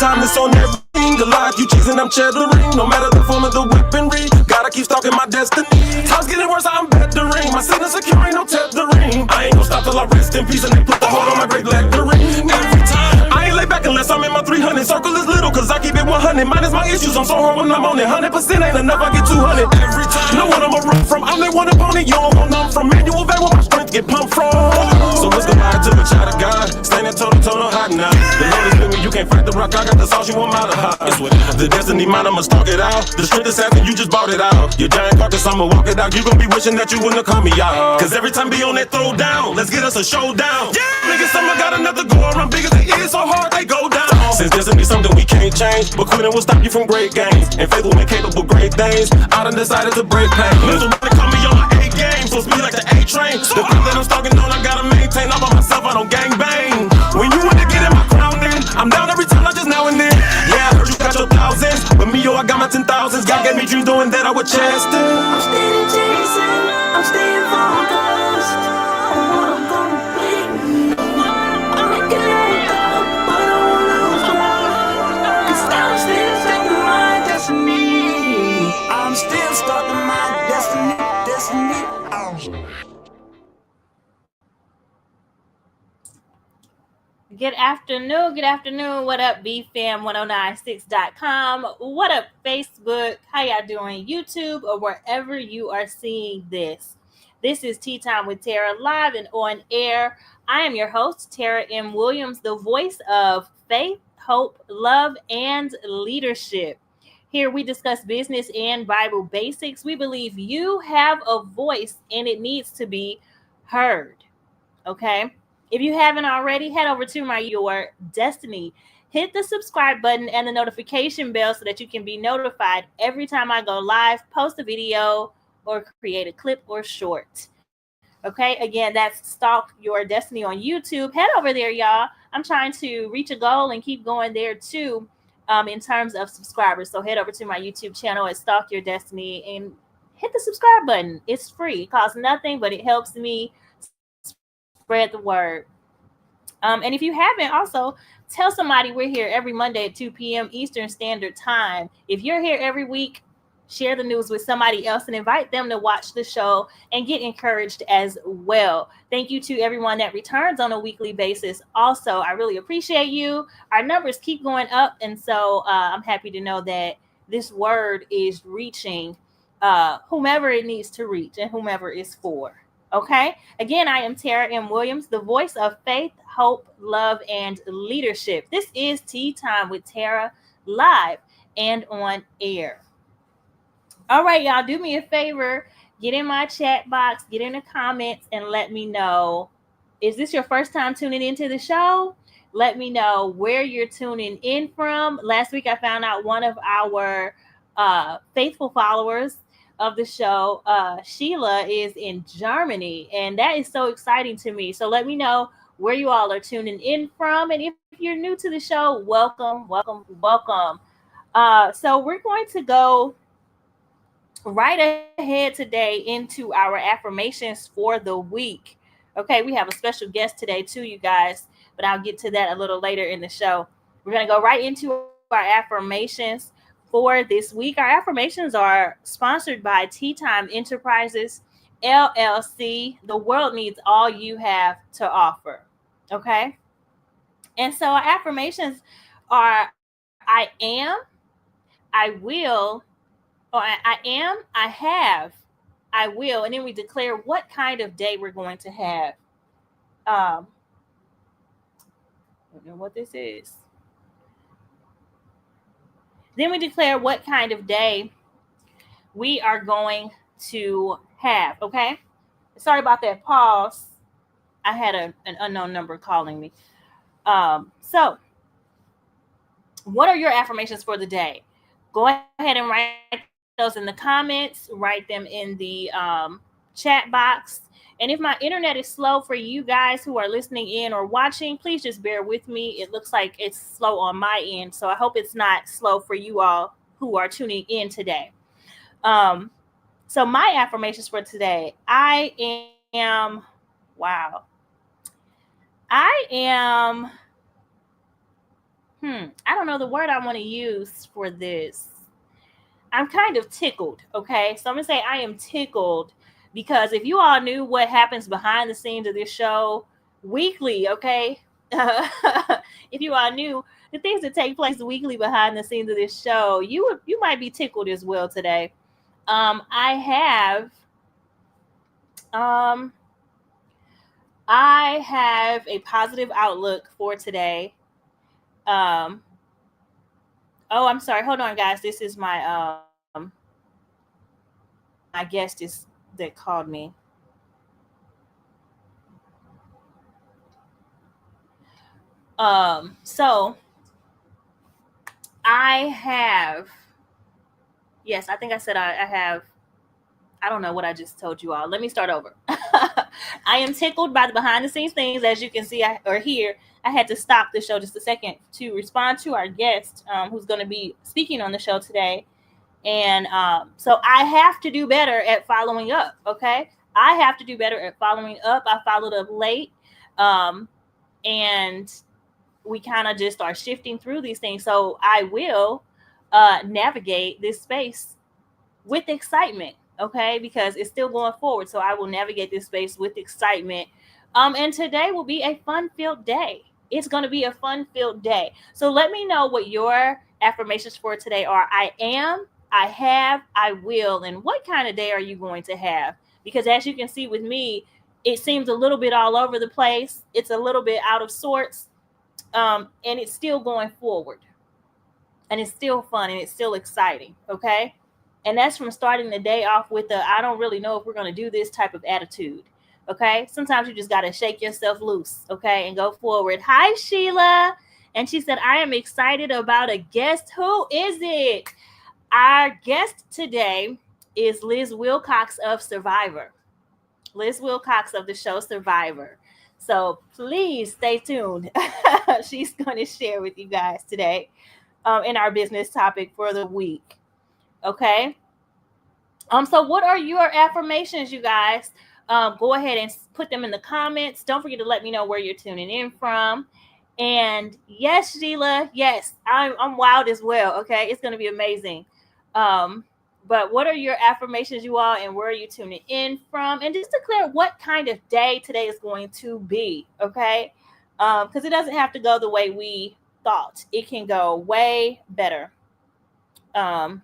timeless on everything. Alive, you cheesing, I'm cheddaring. No matter the form of the weaponry, gotta keep stalking my destiny. Time's getting worse, I'm bettering. My sickness secure, ain't no tethering. I ain't gon' stop till I rest in peace and they put the hold on my great lettering. Every time, I ain't lay back unless I'm in my 300. Circle is little, cause I keep it 100. Minus my issues, I'm so hard when I'm on it. 100% ain't enough, I get 200. Every time, know what I'ma run from. I'm that one opponent, you don't want none from. Manual vein where my strength get pumped from. So what's the lie to a child of God? Standing toe to toe, no hot now. The Lord is with me, you can't fight the rock. I got the sauce, you want mine. The destiny mine, I'ma stalk it out. The strength assassin, you just bought it out. Your giant carcass, I'ma walk it out. You gon' be wishing that you wouldn't have called me out. Cause every time be on that throw down, let's get us a showdown. Yeah, niggas, summer got another go around. Big as they is, so hard they go down. Since destiny something we can't change, but quitting will stop you from great gains. And faith will make capable great things. I done decided to break pain. Mental money call me on my A game, so speed like the A train. The path that I'm stalking on, I gotta maintain. All by myself, I don't gang bang. When you want to get in my crown, then I'm down every time, not just now and then. Yeah, I heard you got your thousands, but me, yo, I got my 10,000s. God gave me dreams doing that, I would chase them. I'm steady chasing, I'm staying focused on what I'm gonna be. I can let it go, but I won't lose hope. Cause I'm still stuck in my destiny. I'm still stuck in my destiny. Good afternoon. What up, BFam1096.com? What up, Facebook? How y'all doing? YouTube or wherever you are seeing this. This is Tea Time with Tara, live and on air. I am your host, Tara M. Williams, the voice of faith, hope, love, and leadership. Here we discuss business and Bible basics. We believe you have a voice and it needs to be heard. Okay? If you haven't already, head over to Your Destiny. Hit the subscribe button and the notification bell so that you can be notified every time I go live, post a video, or create a clip or short. Okay, again, that's Stalk Your Destiny on YouTube. Head over there, y'all. I'm trying to reach a goal and keep going there too in terms of subscribers. So head over to my YouTube channel at Stalk Your Destiny and hit the subscribe button. It's free. It costs nothing, but it helps me spread the word. And if you haven't, also tell somebody we're here every Monday at 2 p.m. Eastern Standard Time. If you're here every week, share the news with somebody else and invite them to watch the show and get encouraged as well. Thank you to everyone that returns on a weekly basis. Also, I really appreciate you. Our numbers keep going up, and so I'm happy to know that this word is reaching whomever it needs to reach and whomever it's for. Okay. Again, I am Tara M. Williams, the voice of faith, hope, love, and leadership. This is Tea Time with Tara, live and on air. All right, y'all, do me a favor. Get in my chat box, get in the comments, and let me know, is this your first time tuning into the show? Let me know where you're tuning in from. Last week, I found out one of our faithful followers of the show, Sheila, is in Germany, and that is so exciting to me. So let me know where you all are tuning in from, and if you're new to the show, welcome. So we're going to go right ahead today into our affirmations for the week. Okay, we have a special guest today too, you guys, but I'll get to that a little later in the show. We're going to go right into our affirmations for this week. Our affirmations are sponsored by Tea Time Enterprises, LLC. The world needs all you have to offer. Okay. And so our affirmations are, I am, I will, or I am, I have, I will. And then we declare what kind of day we're going to have. I don't know what this is. Then we declare what kind of day we are going to have, okay? Sorry about that pause. I had an unknown number calling me. So, what are your affirmations for the day? Go ahead and write those in the comments. Write them in the chat box. And if my internet is slow for you guys who are listening in or watching, please just bear with me. It looks like it's slow on my end, so I hope it's not slow for you all who are tuning in today. So my affirmations for today, I am I don't know the word I want to use for this. I'm kind of tickled, okay? So I'm going to say I am tickled because if you all knew what happens behind the scenes of this show weekly, okay? If you all knew the things that take place weekly behind the scenes of this show, you might be tickled as well today. Um I have a positive outlook for today. Um oh, I'm sorry. Hold on guys. This is my guest is that called me. So I have, yes, I think I said I have, I don't know what I just told you all. Let me start over. I am tickled by the behind the scenes things. As you can see or hear, I had to stop the show just a second to respond to our guest who's going to be speaking on the show today. And so I have to do better at following up. Okay. I have to do better at following up. I followed up late. And we kind of just are shifting through these things. So I will navigate this space with excitement, okay? Because it's still going forward. So I will navigate this space with excitement. And today will be a fun-filled day. It's going to be a fun-filled day. So let me know what your affirmations for today are. I am, I have, I will. And what kind of day are you going to have? Because as you can see with me, it seems a little bit all over the place. It's a little bit out of sorts. And it's still going forward. And it's still fun and it's still exciting. Okay. And that's from starting the day off with the I don't really know if we're going to do this type of attitude. Okay. Sometimes you just got to shake yourself loose. Okay. And go forward. Hi, Sheila. And she said, I am excited about a guest. Who is it? Our guest today is Liz WILCOX of Survivor. Liz WILCOX of the show Survivor. So please stay tuned. She's going to share with you guys today in our business topic for the week. Okay. So what are your affirmations, you guys? Go ahead and put them in the comments. Don't forget to let me know where you're tuning in from. And yes, Sheila, yes, I'm wild as well. Okay. It's going to be amazing. But what are your affirmations, you all, and where are you tuning in from? And just declare what kind of day today is going to be, okay? Because it doesn't have to go the way we thought. It can go way better than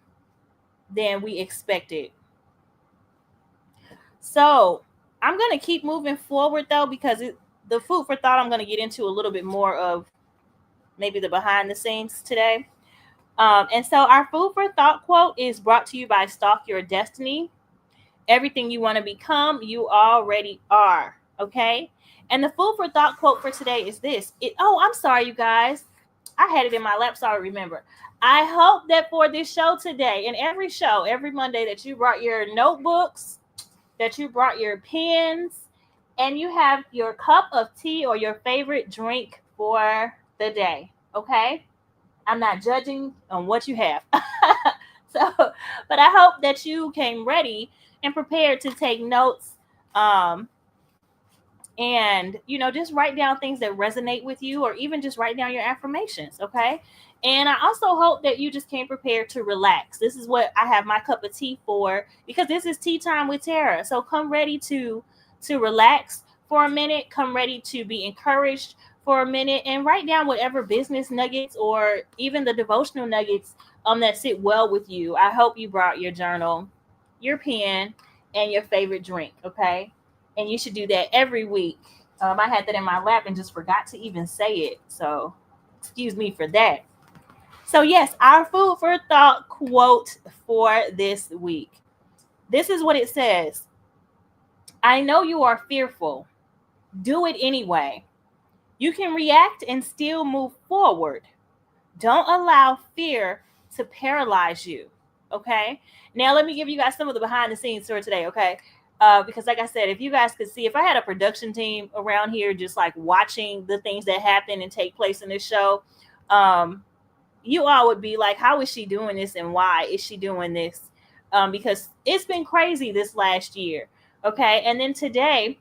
we expected. So I'm going to keep moving forward, though, because the food for thought, I'm going to get into a little bit more of maybe the behind the scenes today. And so our food for thought quote is brought to you by Stalk Your Destiny. Everything you want to become, you already are. Okay. And the food for thought quote for today is this. I'm sorry, you guys. I had it in my lap, so I remember. I hope that for this show today and every show, every Monday, that you brought your notebooks, that you brought your pens, and you have your cup of tea or your favorite drink for the day. Okay. I'm not judging on what you have. But I hope that you came ready and prepared to take notes. And, just write down things that resonate with you, or even just write down your affirmations. Okay. And I also hope that you just came prepared to relax. This is what I have my cup of tea for, because this is Tea Time with Tara. So come ready to relax for a minute. Come ready to be encouraged for a minute, and write down whatever business nuggets or even the devotional nuggets that sit well with you. I hope you brought your journal, your pen, and your favorite drink. Okay. And you should do that every week. I had that in my lap and just forgot to even say it. So excuse me for that. So yes, our food for thought quote for this week. This is what it says. I know you are fearful. Do it anyway. You can react and still move forward. Don't allow fear to paralyze you. Okay. Now let me give you guys some of the behind the scenes for today. Okay. Because like I said, if you guys could see, if I had a production team around here, just like watching the things that happen and take place in this show, you all would be like, how is she doing this? And why is she doing this? Because it's been crazy this last year. Okay. And then today,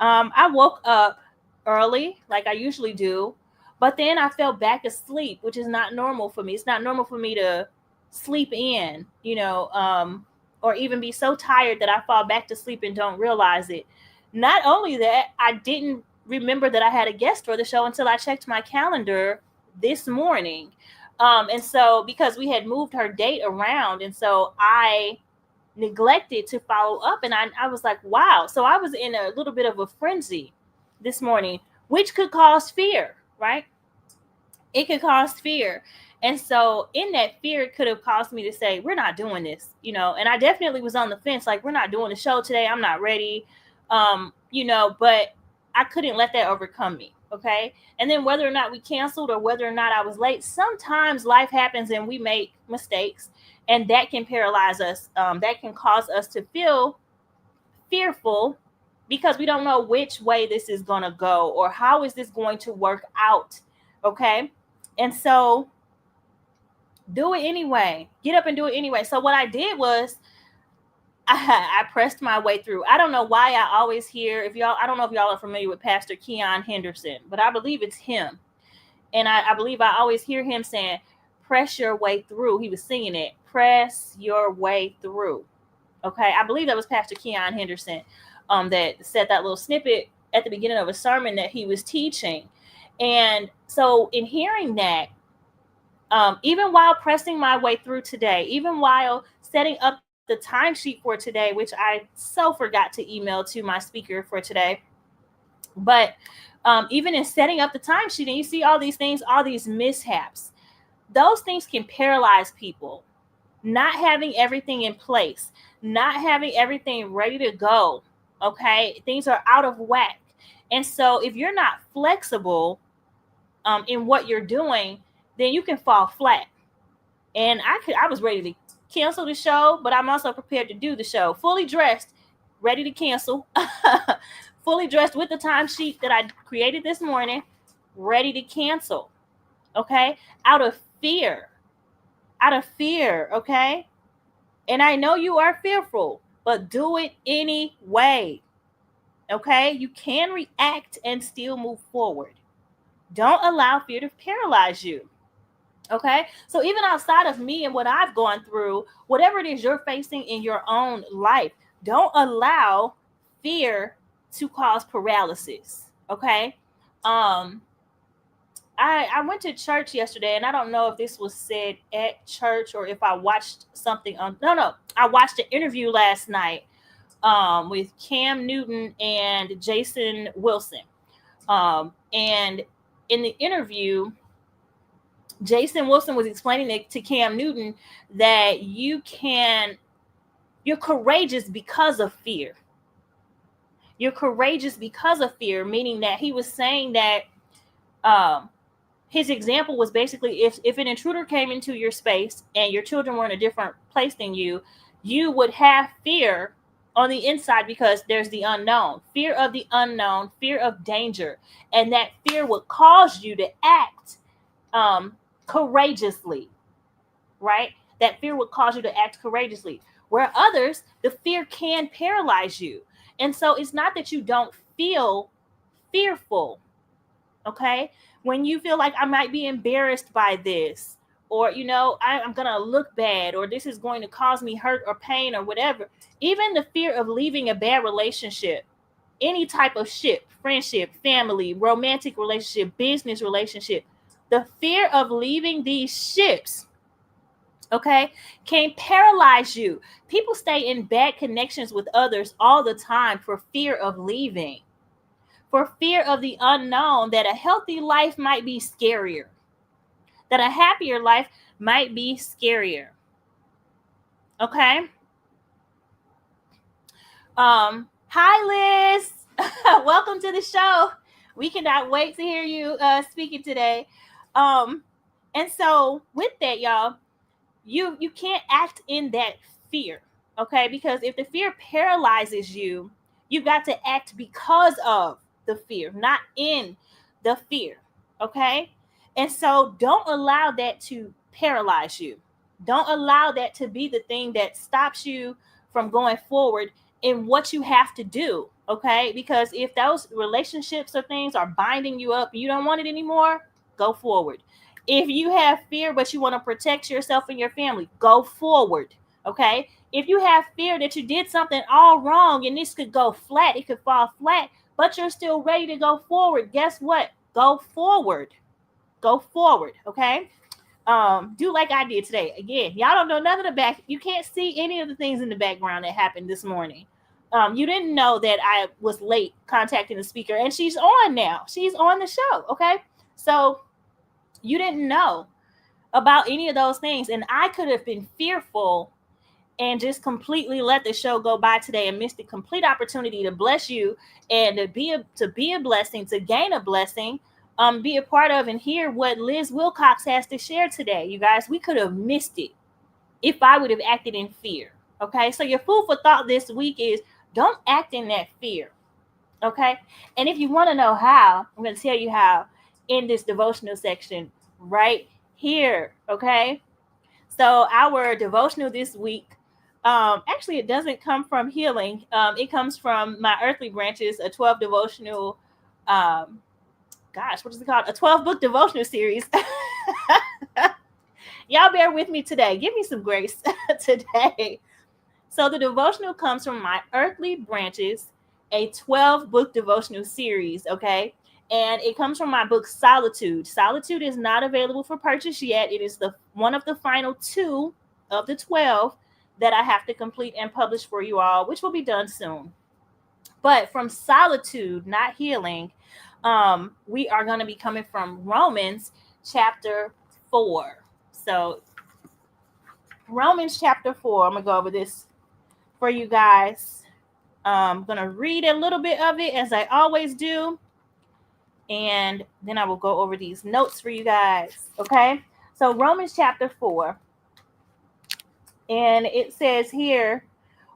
I woke up early, like I usually do. But then I fell back asleep, which is not normal for me. It's not normal for me to sleep in, or even be so tired that I fall back to sleep and don't realize it. Not only that, I didn't remember that I had a guest for the show until I checked my calendar this morning. And so, because we had moved her date around, and so I neglected to follow up, and I was like, wow. So I was in a little bit of a frenzy this morning, which could cause fear, right? It could cause fear. And so in that fear, it could have caused me to say, we're not doing this, and I definitely was on the fence, like, we're not doing the show today. I'm not ready. But I couldn't let that overcome me. Okay. And then whether or not we canceled or whether or not I was late, sometimes life happens and we make mistakes, and that can paralyze us. That can cause us to feel fearful because we don't know which way this is going to go or how is this going to work out. Okay. And so do it anyway. Get up and do it anyway. So what I did was I pressed my way through. I don't know why I always hear, I don't know if y'all are familiar with Pastor Keon Henderson, but I believe it's him. And I believe I always hear him saying, press your way through. He was singing it, press your way through. Okay. I believe that was Pastor Keon Henderson that said that little snippet at the beginning of a sermon that he was teaching. And so in hearing that, even while pressing my way through today, even while setting up the timesheet for today, which I so forgot to email to my speaker for today, but even in setting up the timesheet, and you see all these things, all these mishaps, those things can paralyze people. Not having everything in place, not having everything ready to go. Okay, things are out of whack, and so if you're not flexible in what you're doing, then you can fall flat. And I was ready to cancel the show, but I'm also prepared to do the show, fully dressed, ready to cancel, fully dressed with the timesheet that I created this morning, ready to cancel. Okay, out of fear. Okay. And I know you are fearful, but do it anyway. Okay, you can react and still move forward. Don't allow fear to paralyze you. Okay, so even outside of me and what I've gone through, whatever it is you're facing in your own life, don't allow fear to cause paralysis. Okay. I went to church yesterday, and I don't know if this was said at church or if I watched something on. No, I watched an interview last night with Cam Newton and Jason Wilson. And in the interview, Jason Wilson was explaining it to Cam Newton that you're courageous because of fear. You're courageous because of fear, meaning that he was saying that his example was basically if an intruder came into your space and your children were in a different place than you, you would have fear on the inside because there's the unknown, fear of the unknown, fear of danger. And that fear would cause you to act courageously, right? That fear would cause you to act courageously. Where others, the fear can paralyze you. And so it's not that you don't feel fearful, okay? When you feel like I might be embarrassed by this, or, I'm going to look bad, or this is going to cause me hurt or pain or whatever. Even the fear of leaving a bad relationship, any type of ship, friendship, family, romantic relationship, business relationship, the fear of leaving these ships, okay, can paralyze you. People stay in bad connections with others all the time for fear of leaving, for fear of the unknown, that a healthy life might be scarier, that a happier life might be scarier. Okay. Hi, Liz. Welcome to the show. We cannot wait to hear you speaking today. And so with that, y'all, you can't act in that fear, okay? Because if the fear paralyzes you, you've got to act because of the fear, not in the fear, okay? And so don't allow that to paralyze you. Don't allow that to be the thing that stops you from going forward in what you have to do, okay? Because if those relationships or things are binding you up and you don't want it anymore, go forward. If you have fear, but you want to protect yourself and your family, go forward. Okay. If you have fear that you did something all wrong and this could go flat, it could fall flat, but you're still ready to go forward, guess what? Go forward. Go forward. Okay. Do like I did today. Again, y'all don't know none of the back. You can't see any of the things in the background that happened this morning. You didn't know that I was late contacting the speaker, and she's on now. She's on the show. Okay. So you didn't know about any of those things. And I could have been fearful and just completely let the show go by today and missed the complete opportunity to bless you and to be a blessing, to gain a blessing, be a part of and hear what Liz Wilcox has to share today. You guys, we could have missed it if I would have acted in fear. Okay. So your food for thought this week is don't act in that fear. Okay. And if you want to know how, I'm going to tell you how in this devotional section right here. Okay. So our devotional this week, actually it doesn't come from healing. It comes from my Earthly Branches, a 12 devotional, what is it called? A 12 book devotional series. Y'all bear with me today. Give me some grace today. So the devotional comes from my Earthly Branches, a 12 book devotional series. Okay. And it comes from my book, Solitude. Solitude is not available for purchase yet. It is one of the final 2 of the 12 that I have to complete and publish for you all, which will be done soon. But from Solitude, not healing, we are going to be coming from Romans chapter 4. So Romans chapter 4, I'm going to go over this for you guys. I'm going to read a little bit of it as I always do. And then I will go over these notes for you guys. Okay. So Romans chapter 4. And it says here,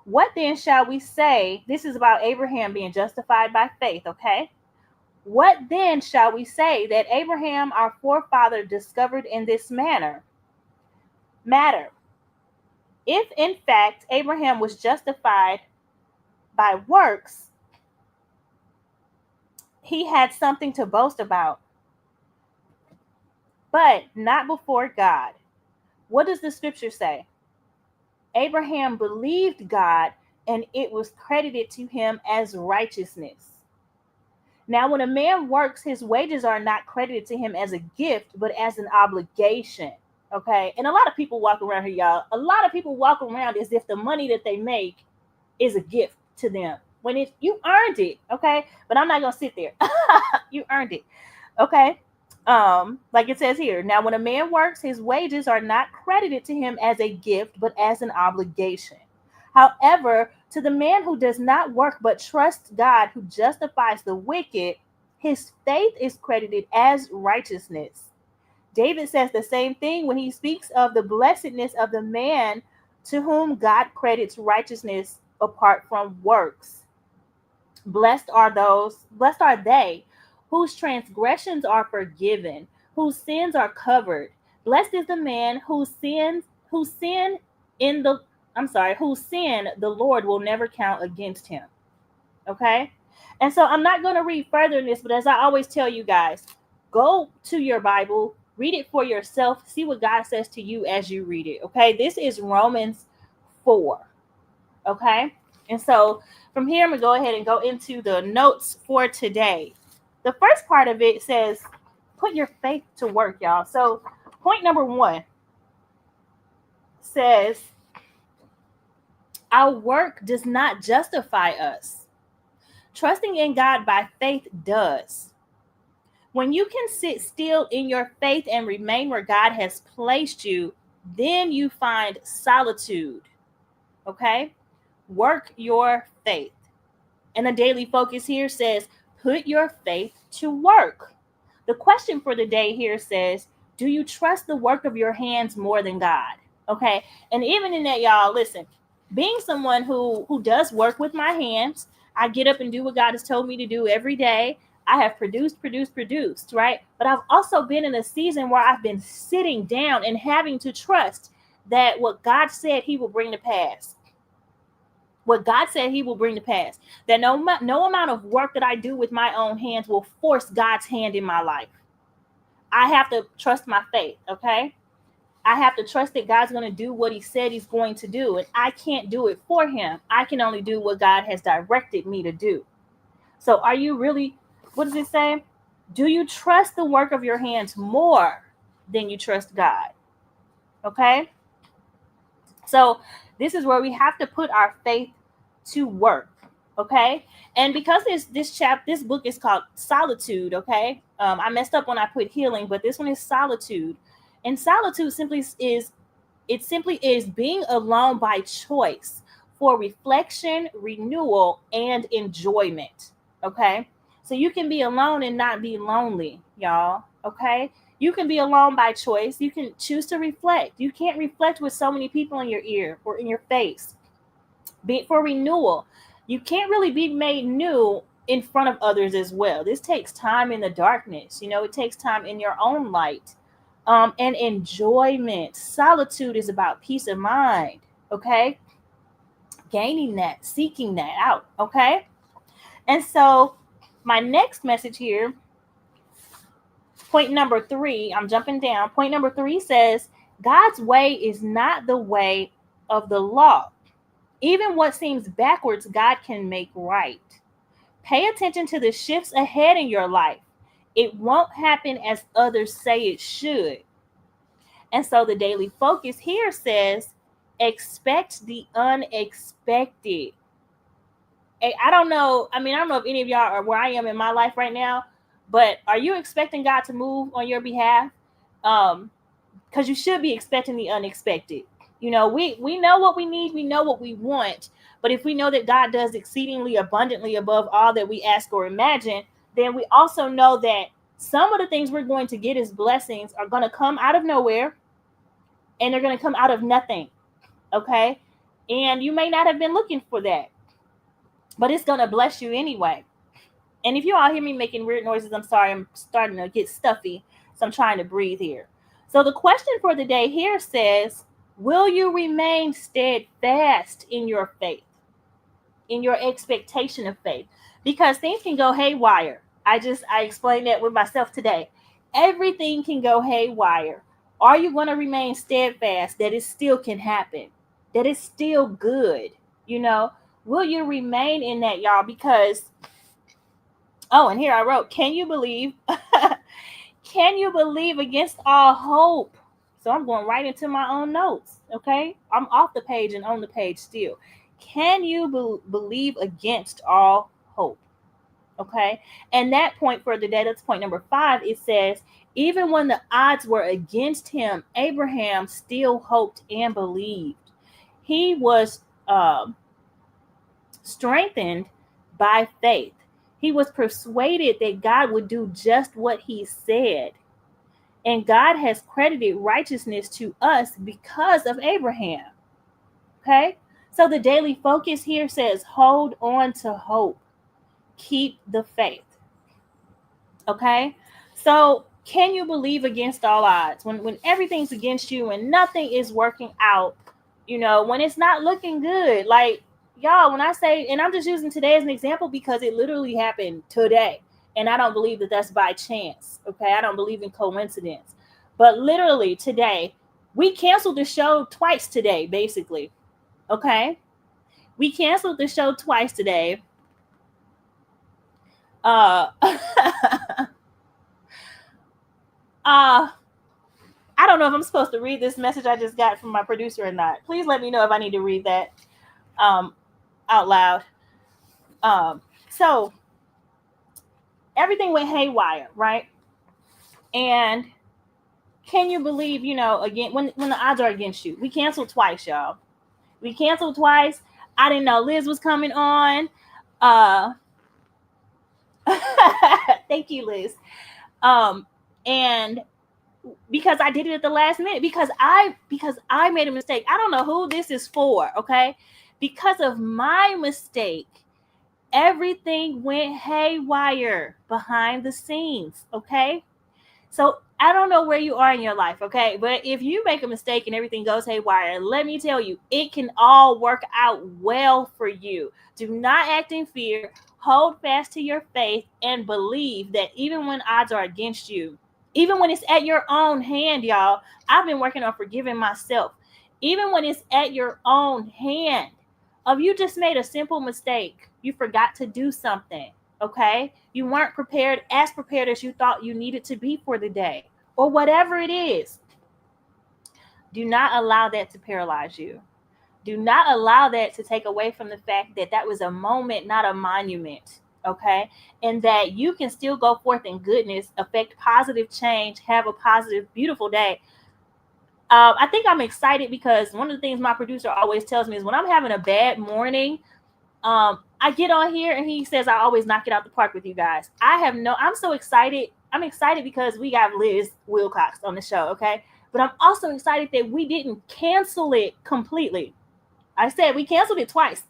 what then shall we say? This is about Abraham being justified by faith. Okay. What then shall we say that Abraham, our forefather, discovered in this matter? If in fact Abraham was justified by works, he had something to boast about, but not before God. What does the scripture say? Abraham believed God, and it was credited to him as righteousness. Now, when a man works, his wages are not credited to him as a gift, but as an obligation. Okay. And a lot of people walk around here, y'all. A lot of people walk around as if the money that they make is a gift to them when you earned it. Okay. But I'm not going to sit there. You earned it. Okay. Like it says here, now when a man works, his wages are not credited to him as a gift, but as an obligation. However, to the man who does not work, but trusts God, who justifies the wicked, his faith is credited as righteousness. David says the same thing when he speaks of the blessedness of the man to whom God credits righteousness apart from works. Blessed are they whose transgressions are forgiven, whose sins are covered. Blessed is the man whose sin the Lord will never count against him. Okay? And so I'm not going to read further in this, but as I always tell you guys, go to your Bible, read it for yourself, see what God says to you as you read it. Okay? This is Romans 4. Okay? And so from here, I'm going to go ahead and go into the notes for today. The first part of it says, put your faith to work, y'all. So point number 1 says, our work does not justify us. Trusting in God by faith does. When you can sit still in your faith and remain where God has placed you, then you find solitude. Okay? Work your faith. And the daily focus here says, put your faith to work. The question for the day here says, do you trust the work of your hands more than God? Okay. And even in that, y'all, listen, being someone who does work with my hands, I get up and do what God has told me to do every day. I have produced, right? But I've also been in a season where I've been sitting down and having to trust that what God said he will bring to pass. What God said he will bring to pass. That no amount of work that I do with my own hands will force God's hand in my life. I have to trust my faith, okay? I have to trust that God's going to do what he said he's going to do, and I can't do it for him. I can only do what God has directed me to do. So are you really, what does it say? Do you trust the work of your hands more than you trust God? Okay? So this is where we have to put our faith to work. Okay? And because this book is called Solitude, okay? I messed up when I put healing, but this one is Solitude. And solitude simply is being alone by choice for reflection, renewal, and enjoyment. Okay? So you can be alone and not be lonely, y'all. Okay? You can be alone by choice. You can choose to reflect. You can't reflect with so many people in your ear or in your face. Be for renewal. You can't really be made new in front of others as well. This takes time in the darkness. It takes time in your own light. And enjoyment. Solitude is about peace of mind. Okay? Gaining that, seeking that out. Okay? And so my next message here, point number 3, I'm jumping down. Point number 3 says, God's way is not the way of the law. Even what seems backwards, God can make right. Pay attention to the shifts ahead in your life. It won't happen as others say it should. And so the daily focus here says, expect the unexpected. I don't know. I don't know if any of y'all are where I am in my life right now, but are you expecting God to move on your behalf? Because you should be expecting the unexpected. We know what we need. We know what we want. But if we know that God does exceedingly abundantly above all that we ask or imagine, then we also know that some of the things we're going to get as blessings are going to come out of nowhere, and they're going to come out of nothing. Okay? And you may not have been looking for that, but it's going to bless you anyway. And if you all hear me making weird noises, I'm sorry. I'm starting to get stuffy, so I'm trying to breathe here. So the question for the day here says, will you remain steadfast in your faith, in your expectation of faith? Because things can go haywire. I explained that with myself today. Everything can go haywire. Are you going to remain steadfast that it still can happen, that it's still good? Will you remain in that, y'all? Because, and here I wrote, can you believe? Can you believe against all hope? So I'm going right into my own notes, okay? I'm off the page and on the page still. Can you believe against all hope? Okay? And that point for the day, that's point number 5, it says, even when the odds were against him, Abraham still hoped and believed. He was strengthened by faith. He was persuaded that God would do just what he said. And God has credited righteousness to us because of Abraham. Okay? So the daily focus here says, hold on to hope. Keep the faith. Okay? So can you believe against all odds? When everything's against you and nothing is working out, when it's not looking good, like, y'all, when I say, and I'm just using today as an example because it literally happened today. And I don't believe that that's by chance. Okay. I don't believe in coincidence. But literally today, we canceled the show twice today, basically. Okay. We canceled the show twice today. I don't know if I'm supposed to read this message I just got from my producer or not. Please let me know if I need to read that out loud. So everything went haywire, right? And can you believe, again, when the odds are against you? We canceled twice, y'all. We canceled twice. I didn't know Liz was coming on. Thank you, Liz. And because I did it at the last minute, because I made a mistake. I don't know who this is for, okay? Because of my mistake, everything went haywire behind the scenes, okay? So I don't know where you are in your life, okay? But if you make a mistake and everything goes haywire, let me tell you, it can all work out well for you. Do not act in fear. Hold fast to your faith and believe that even when odds are against you, Even when it's at your own hand, y'all. I've been working on forgiving myself. Even when it's at your own hand, of you just made a simple mistake, you forgot to do something, okay? You weren't prepared as you thought you needed to be for the day, or whatever it is. Do not allow that to paralyze you. Do not allow that to take away from the fact that that was a moment, not a monument. Okay. And that you can still go forth in goodness, affect positive change, have a positive, beautiful day. I think I'm excited because one of the things my producer always tells me is when I'm having a bad morning, I get on here and he says I always knock it out the park with you guys. I'm so excited. I'm excited because we got Liz WILCOX on the show, okay? But I'm also excited that we didn't cancel it completely. I said we canceled it twice.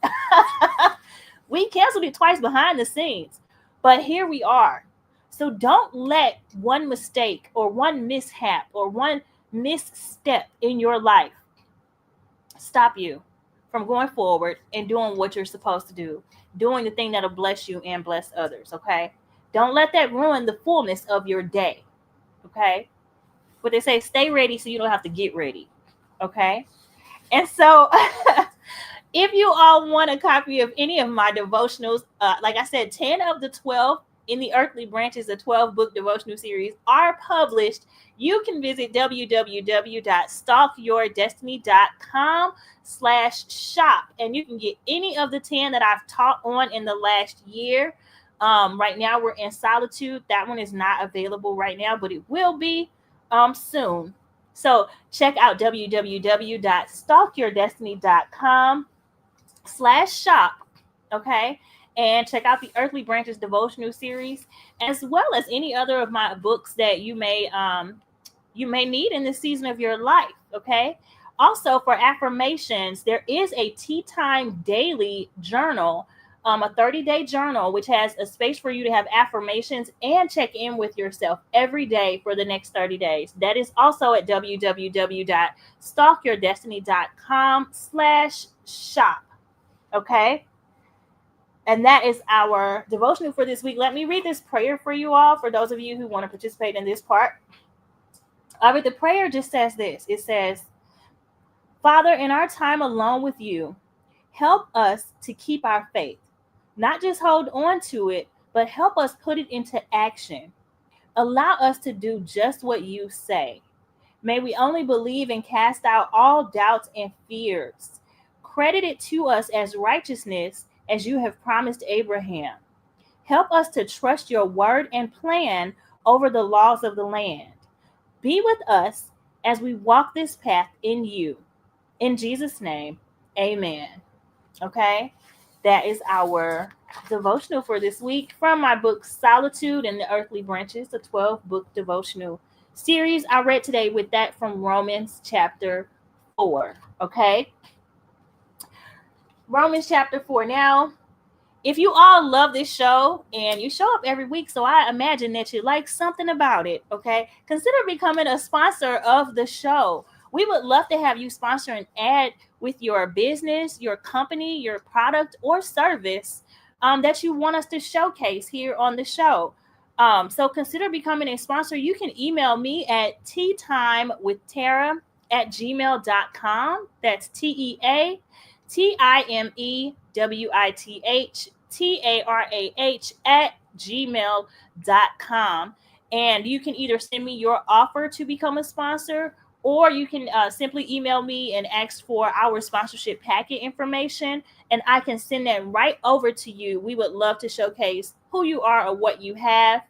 We canceled it twice behind the scenes. But here we are. So don't let one mistake or one mishap or one misstep in your life stop you from going forward and doing what you're supposed to do, doing the thing that'll bless you and bless others, okay? Don't let that ruin the fullness of your day, okay? What they say, stay ready so you don't have to get ready, okay? And so if you all want a copy of any of my devotionals, like I said, 10 of the 12 in the Earthly Branches, the 12 book devotional series, are published. You can visit www.stalkyourdestiny.com/shop, and you can get any of the 10 that I've taught on in the last year. Right now we're in Solitude. That one is not available right now, but it will be soon. So check out www.stalkyourdestiny.com/shop, okay? And check out the Earthly Branches devotional series, as well as any other of my books that you may need in this season of your life, okay? Also, for affirmations, there is a Tea Time Daily journal, a 30-day journal, which has a space for you to have affirmations and check in with yourself every day for the next 30 days. That is also at www.stalkyourdestiny.com/shop. Okay. And that is our devotional for this week. Let me read this prayer for you all, for those of you who want to participate in this part. All right, the prayer just says this. It says, Father, in our time alone with you, help us to keep our faith. Not just hold on to it, but help us put it into action. Allow us to do just what you say. May we only believe and cast out all doubts and fears. Credit it to us as righteousness as you have promised Abraham. Help us to trust your word and plan over the laws of the land. Be with us as we walk this path in you. In Jesus' name, amen. Okay, that is our devotional for this week from my book Solitude and the Earthly Branches, the 12-book devotional series. I read today with that from Romans chapter 4. Okay, Romans chapter 4. Now, if you all love this show and you show up every week, so I imagine that you like something about it, okay, consider becoming a sponsor of the show. We would love to have you sponsor an ad with your business, your company, your product, or service that you want us to showcase here on the show. So consider becoming a sponsor. You can email me at teatimewithtara@gmail.com. That's TEATIMEWITHTARAH@gmail.com. And you can either send me your offer to become a sponsor, or you can simply email me and ask for our sponsorship packet information, and I can send that right over to you. We would love to showcase who you are or what you have.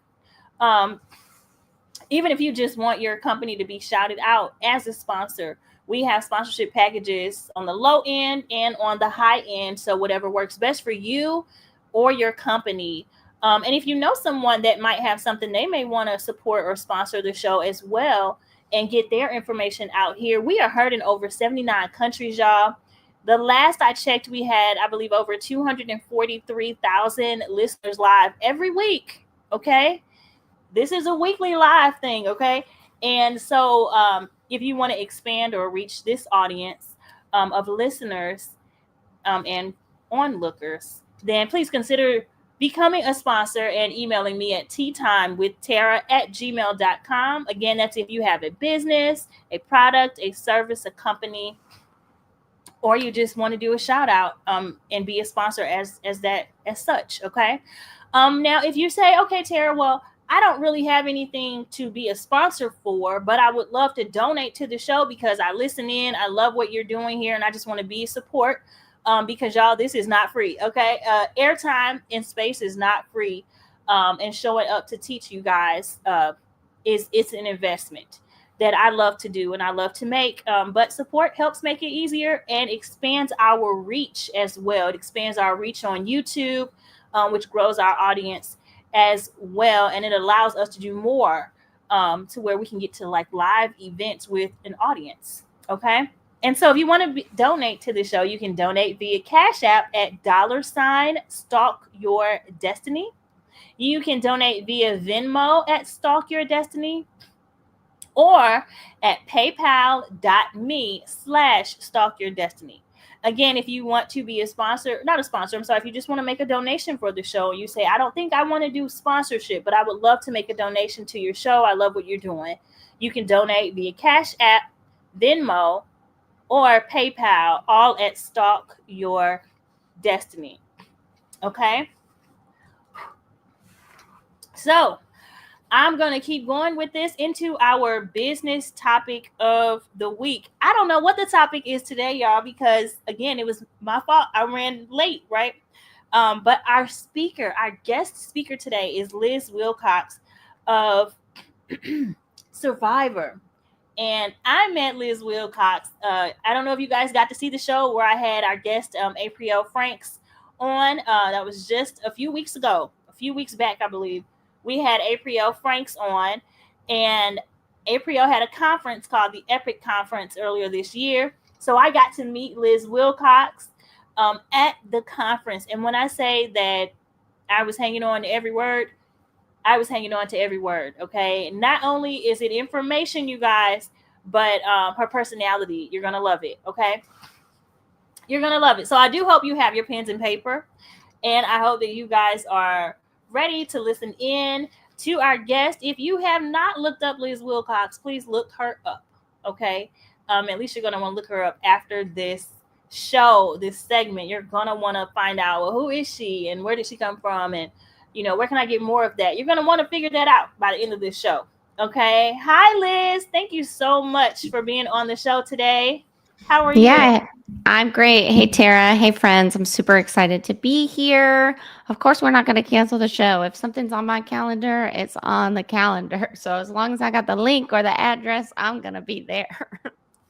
Even if you just want your company to be shouted out as a sponsor, we have sponsorship packages on the low end and on the high end. So whatever works best for you or your company. And if you know someone that might have something they may want to support or sponsor the show as well and get their information out here. We are heard in over 79 countries, y'all. The last I checked, we had, I believe, over 243,000 listeners live every week. Okay. This is a weekly live thing, okay? And so if you want to expand or reach this audience of listeners and onlookers, then please consider becoming a sponsor and emailing me at teatimewithtara@gmail.com. Again, that's if you have a business, a product, a service, a company, or you just want to do a shout out and be a sponsor as such. Okay. Now if you say, okay, Tara, well, I don't really have anything to be a sponsor for, but I would love to donate to the show because I listen in, I love what you're doing here, and I just want to be a support. Because y'all, this is not free. Okay. Airtime and space is not free. And showing up to teach you guys it's an investment that I love to do and I love to make. But support helps make it easier and expands our reach as well. It expands our reach on YouTube, which grows our audience as well. And it allows us to do more to where we can get to like live events with an audience. Okay. And so if you want to donate to the show, you can donate via Cash App at $Stalk Your Destiny. You can donate via Venmo at Stalk Your Destiny or at paypal.me/stalkyourdestiny. Again, if you want to be a sponsor, not a sponsor, I'm sorry, if you just want to make a donation for the show, you say, I don't think I want to do sponsorship, but I would love to make a donation to your show. I love what you're doing. You can donate via Cash App, Venmo, or PayPal, all at Stalk Your Destiny. Okay? So, I'm going to keep going with this into our business topic of the week. I don't know what the topic is today, y'all, because again, it was my fault. I ran late, right? But our guest speaker today is Liz WILCOX of Survivor. And I met Liz WILCOX. I don't know if you guys got to see the show where I had our guest, April Franks, on. That was just a few weeks back, I believe. We had April Franks on, and April had a conference called the Epic Conference earlier this year. So I got to meet Liz WILCOX at the conference. And when I say that I was hanging on to every word, I was hanging on to every word. Okay. Not only is it information, you guys, but her personality, you're going to love it. Okay. You're going to love it. So I do hope you have your pens and paper, and I hope that you guys are ready to listen in to our guest. If you have not looked up Liz WILCOX, please look her up. Okay. At least you're going to want to look her up after this show, this segment. You're going to want to find out, well, who is she and where did she come from? And, where can I get more of that? You're going to want to figure that out by the end of this show. Okay. Hi, Liz. Thank you so much for being on the show today. How are you? Yeah, I'm great. Hey, Tara. Hey, friends. I'm super excited to be here. Of course, we're not going to cancel the show. If something's on my calendar, it's on the calendar. So as long as I got the link or the address, I'm going to be there.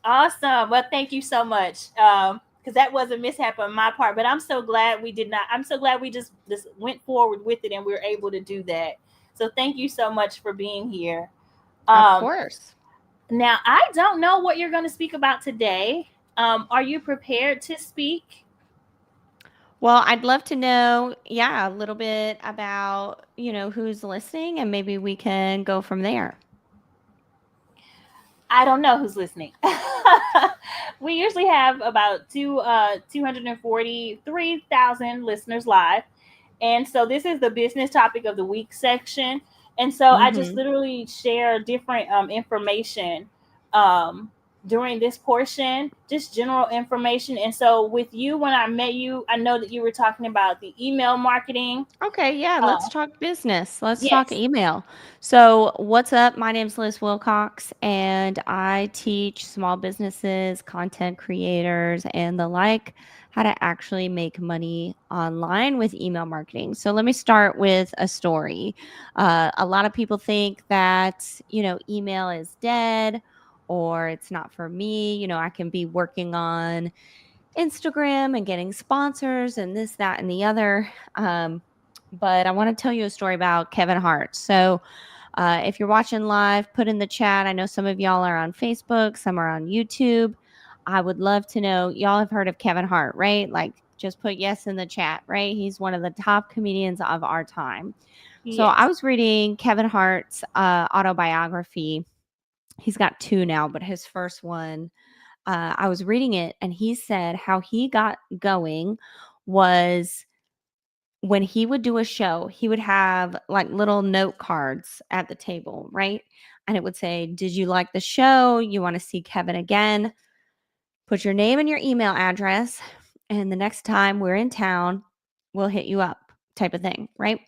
Awesome. Well, thank you so much. Because that was a mishap on my part, but I'm so glad we did not. I'm so glad we just went forward with it and we were able to do that. So thank you so much for being here. Of course. Now, I don't know what you're going to speak about today. Are you prepared to speak? Well, I'd love to know, a little bit about, who's listening, and maybe we can go from there. I don't know who's listening. We usually have about 243,000 listeners live. And so this is the business topic of the week section. And so I just literally share different information during this portion, just general information. And so with you, when I met you, I know that you were talking about the email marketing. Okay, yeah, let's talk business. Let's talk email. So what's up? My name's Liz WILCOX, and I teach small businesses, content creators, and the like how to actually make money online with email marketing. So let me start with a story. A lot of people think that, email is dead or it's not for me. I can be working on Instagram and getting sponsors and this, that, and the other. But I want to tell you a story about Kevin Hart. So if you're watching live, put in the chat. I know some of y'all are on Facebook, some are on YouTube. I would love to know, y'all have heard of Kevin Hart, right? Like, just put yes in the chat, right? He's one of the top comedians of our time. Yes. So I was reading Kevin Hart's autobiography. He's got 2 now, but his first one, I was reading it, and he said how he got going was when he would do a show, he would have like little note cards at the table, right? And it would say, "Did you like the show? You want to see Kevin again? Put your name and your email address, and the next time we're in town, we'll hit you up," type of thing, right?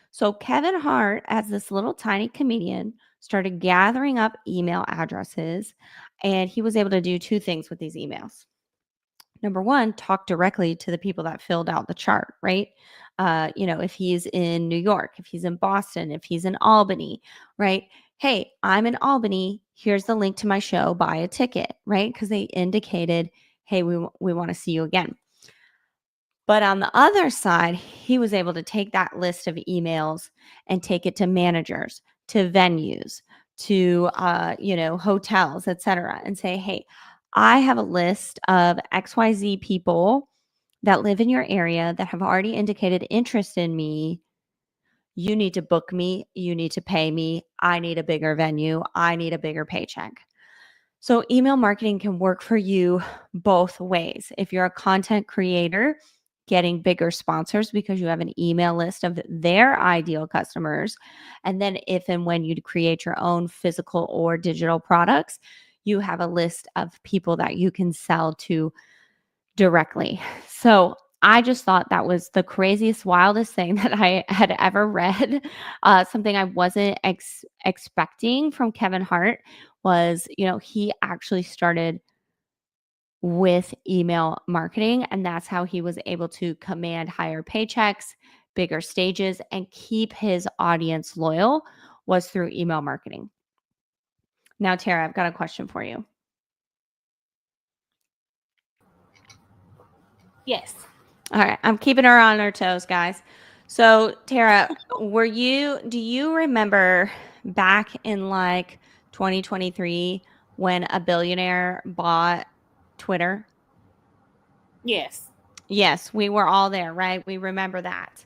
So Kevin Hart, as this little tiny comedian, started gathering up email addresses, and he was able to do two things with these emails. Number one, talk directly to the people that filled out the chart, right? If he's in New York, if he's in Boston, if he's in Albany, right? Hey, I'm in Albany. Here's the link to my show. Buy a ticket, right? Because they indicated, hey, we want to see you again. But on the other side, he was able to take that list of emails and take it to managers, to venues, to hotels, etc., and say, "Hey, I have a list of XYZ people that live in your area that have already indicated interest in me. You need to book me. You need to pay me. I need a bigger venue. I need a bigger paycheck." So email marketing can work for you both ways. If you're a content creator, getting bigger sponsors because you have an email list of their ideal customers. And then if and when you create your own physical or digital products, you have a list of people that you can sell to directly. So I just thought that was the craziest, wildest thing that I had ever read. Something I wasn't expecting from Kevin Hart was, he actually started with email marketing, and that's how he was able to command higher paychecks, bigger stages, and keep his audience loyal was through email marketing. Now, Tara, I've got a question for you. Yes. All right. I'm keeping her on her toes, guys. So, Tara, do you remember back in like 2023 when a billionaire bought Twitter? Yes. Yes, we were all there, right? We remember that.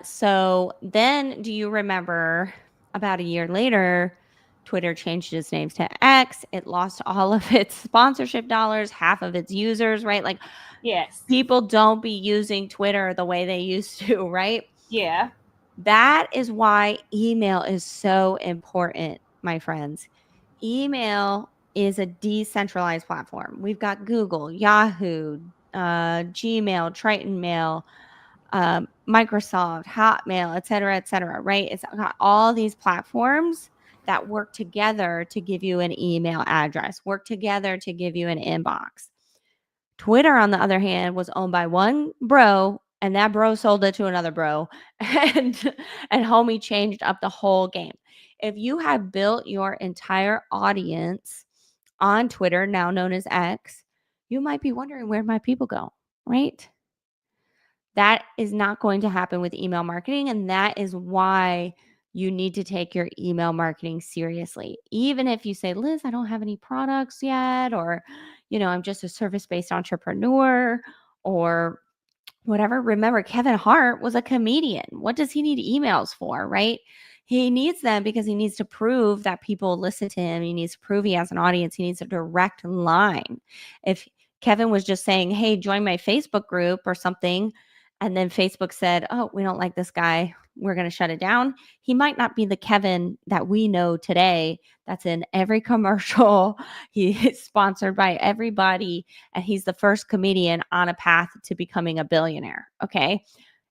So then do you remember about a year later, Twitter changed its names to X. It lost all of its sponsorship dollars, half of its users, right? Like, Yes. people don't be using Twitter the way they used to, right? Yeah. That is why email is so important, my friends. Email is a decentralized platform. We've got Google, Yahoo, Gmail, Triton Mail, Microsoft, Hotmail, et cetera, right? It's got all these platforms that work together to give you an email address, work together to give you an inbox. Twitter, on the other hand, was owned by one bro, and that bro sold it to another bro, and homie changed up the whole game. If you have built your entire audience on Twitter, now known as X, you might be wondering, where my people go, right? That is not going to happen with email marketing, and that is why you need to take your email marketing seriously. Even if you say, "Liz, I don't have any products yet," or, "I'm just a service-based entrepreneur," or whatever. Remember, Kevin Hart was a comedian. What does he need emails for, right? He needs them because he needs to prove that people listen to him. He needs to prove he has an audience. He needs a direct line. If Kevin was just saying, "Hey, join my Facebook group," or something, and then Facebook said, "Oh, we don't like this guy, we're going to shut it down," he might not be the Kevin that we know today that's in every commercial. He is sponsored by everybody, and he's the first comedian on a path to becoming a billionaire. Okay.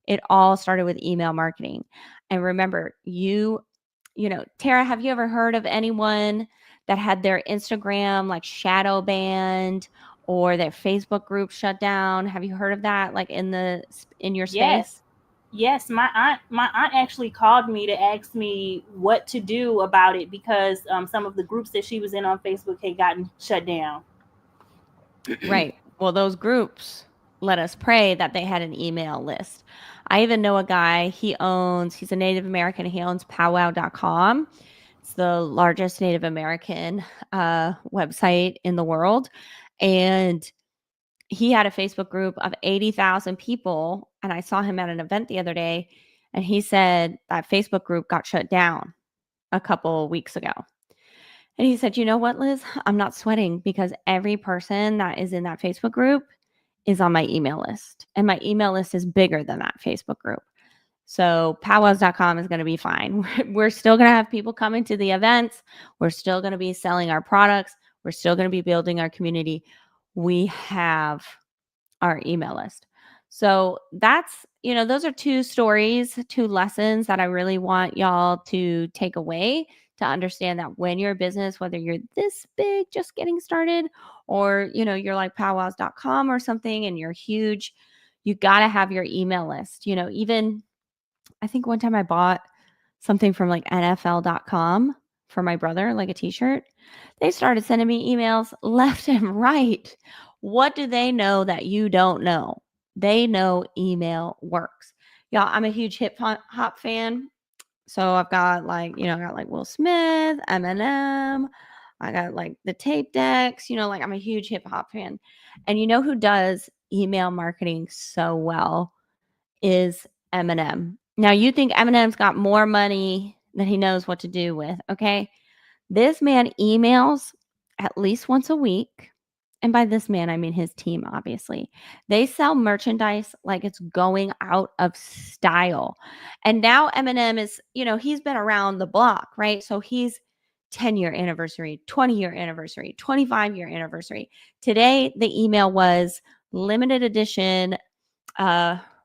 It all started with email marketing. And remember, Tara, have you ever heard of anyone that had their Instagram like shadow banned or their Facebook group shut down? Have you heard of that, like in your space? Yes, my aunt actually called me to ask me what to do about it because some of the groups that she was in on Facebook had gotten shut down. Right. Well, those groups, let us pray that they had an email list. I even know a guy, he's a Native American, he owns powwow.com. It's the largest Native American website in the world. And he had a Facebook group of 80,000 people. And I saw him at an event the other day, and he said that Facebook group got shut down a couple weeks ago. And he said, "You know what, Liz? I'm not sweating because every person that is in that Facebook group is on my email list. And my email list is bigger than that Facebook group. So powwows.com is going to be fine. We're still going to have people coming to the events. We're still going to be selling our products. We're still going to be building our community. We have our email list. So that's, those are two stories, two lessons that I really want y'all to take away to understand that when you're a business, whether you're this big, just getting started, or, you're like powwows.com or something and you're huge, you got to have your email list. Even I think one time I bought something from like NFL.com for my brother, like a t-shirt. They started sending me emails left and right. What do they know that you don't know? They know email works. Y'all, I'm a huge hip hop fan. So I've got like, I got like Will Smith, Eminem. I got like the tape decks, like I'm a huge hip hop fan. And you know who does email marketing so well is Eminem. Now you think Eminem's got more money than he knows what to do with, okay? This man emails at least once a week. And by this man, I mean his team, obviously. They sell merchandise like it's going out of style. And now Eminem is, he's been around the block, right? So he's 10-year anniversary, 20-year anniversary, 25-year anniversary. Today, the email was limited edition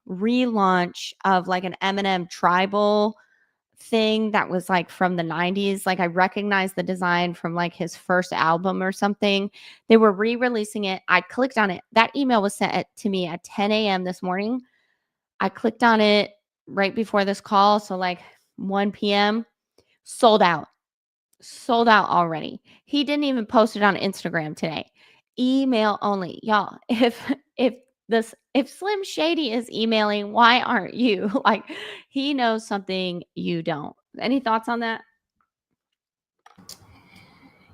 relaunch of like an Eminem tribal thing that was like from the 90s. Like I recognized the design from like his first album or something. They were re-releasing it. I clicked on it. That email was sent to me at 10 a.m. this morning. I clicked on it right before this call. So like 1 p.m. sold out already. He didn't even post it on Instagram today. Email only. Y'all, if Slim Shady is emailing, why aren't you? Like he knows something you don't. Any thoughts on that?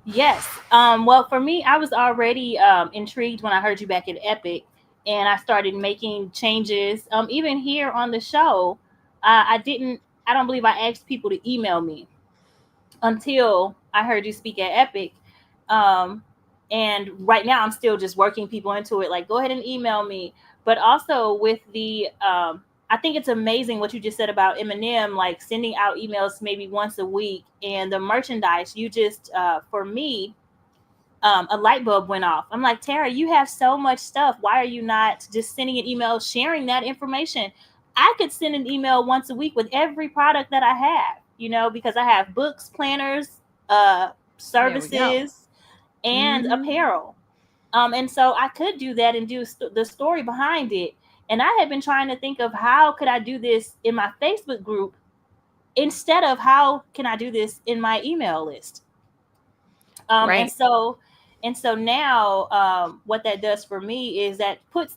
Yes. Well, for me, I was already intrigued when I heard you back at Epic, and I started making changes. Even here on the show, I don't believe I asked people to email me until I heard you speak at Epic. Um, and right now, I'm still just working people into it. Like, go ahead and email me. But also with I think it's amazing what you just said about Eminem, like sending out emails maybe once a week, and the merchandise. You just, for me, a light bulb went off. I'm like, Tara, you have so much stuff. Why are you not just sending an email, sharing that information? I could send an email once a week with every product that I have, because I have books, planners, services, and apparel. And so I could do that and do the story behind it. And I had been trying to think of how could I do this in my Facebook group instead of how can I do this in my email list. Right. And so now, what that does for me is that puts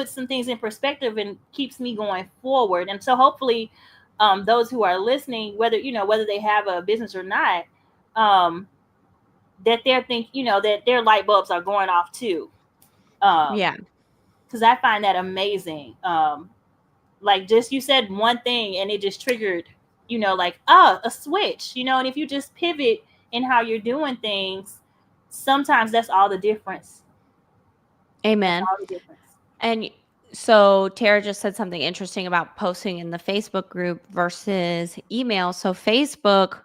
some things in perspective and keeps me going forward. And so hopefully, those who are listening, whether they have a business or not, that that their light bulbs are going off too. Yeah. Because I find that amazing. Like just you said one thing and it just triggered, like a switch, and if you just pivot in how you're doing things, sometimes that's all the difference. Amen. All the difference. And so Tara just said something interesting about posting in the Facebook group versus email. So Facebook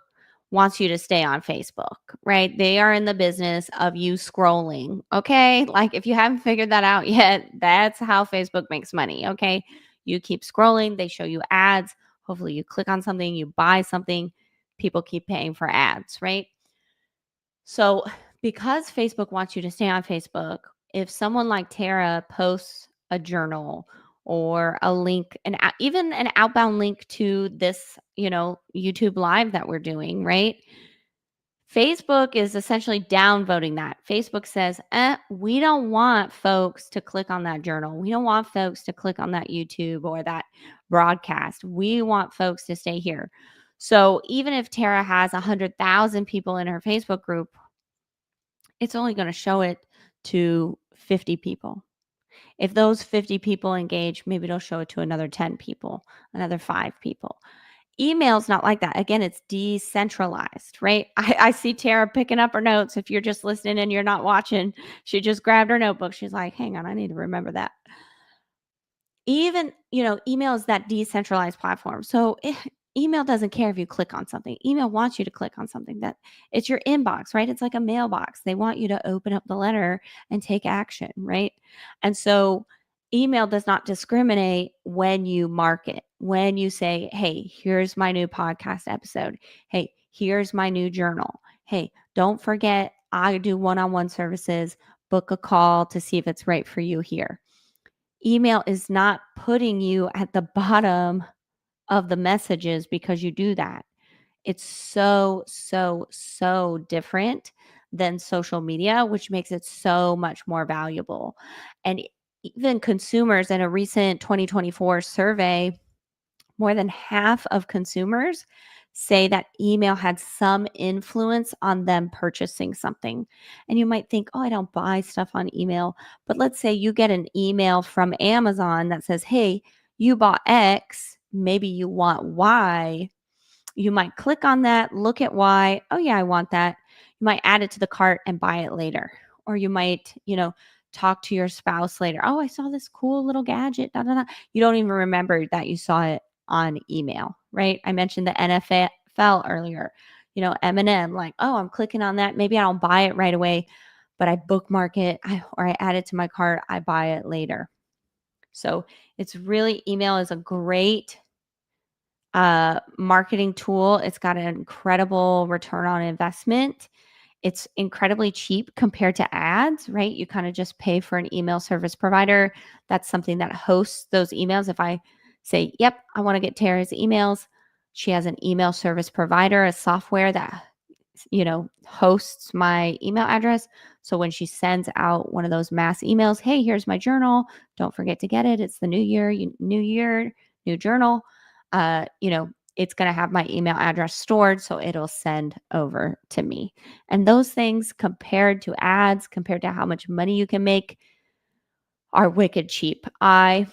wants you to stay on Facebook, right? They are in the business of you scrolling. Okay. Like if you haven't figured that out yet, that's how Facebook makes money. Okay. You keep scrolling, they show you ads. Hopefully you click on something, you buy something, people keep paying for ads, right? So because Facebook wants you to stay on Facebook, if someone like Tara posts a journal or a link, and even an outbound link to this, YouTube live that we're doing, right? Facebook is essentially downvoting that. Facebook says, we don't want folks to click on that journal. We don't want folks to click on that YouTube or that broadcast. We want folks to stay here. So even if Tara has 100,000 people in her Facebook group, it's only going to show it to 50 people. If those 50 people engage, maybe it'll show it to another 10 people, another 5 people. Email's not like that. Again, it's decentralized, right? I see Tara picking up her notes. If you're just listening and you're not watching, she just grabbed her notebook. She's like, hang on, I need to remember that. Even, email is that decentralized platform. So email doesn't care if you click on something. Email wants you to click on something. That it's your inbox, right? It's like a mailbox. They want you to open up the letter and take action, right? And so email does not discriminate when you market, when you say, hey, here's my new podcast episode. Hey, here's my new journal. Hey, don't forget, I do one-on-one services. Book a call to see if it's right for you here. Email is not putting you at the bottom of the messages because you do that. It's so, so, so different than social media, which makes it so much more valuable. And even consumers, in a recent 2024 survey, more than half of consumers say that email had some influence on them purchasing something. And you might think, oh, I don't buy stuff on email. But let's say you get an email from Amazon that says, hey, you bought X, maybe you want Y. You might click on that, look at Y. Oh, yeah, I want that. You might add it to the cart and buy it later. Or you might, talk to your spouse later. Oh, I saw this cool little gadget. Da, da, da. You don't even remember that you saw it on email, right? I mentioned the NFL earlier. M&M, like, oh, I'm clicking on that. Maybe I don't buy it right away, but I bookmark it or I add it to my cart. I buy it later. So it's really, email is a great marketing tool. It's got an incredible return on investment. It's incredibly cheap compared to ads, right? You kind of just pay for an email service provider. That's something that hosts those emails. If I say, yep, I want to get Tara's emails, she has an email service provider, a software that, hosts my email address. So when she sends out one of those mass emails, hey, here's my journal. Don't forget to get it. It's the new year, new journal. It's going to have my email address stored, so it'll send over to me. And those things, compared to ads, compared to how much money you can make, are wicked cheap. I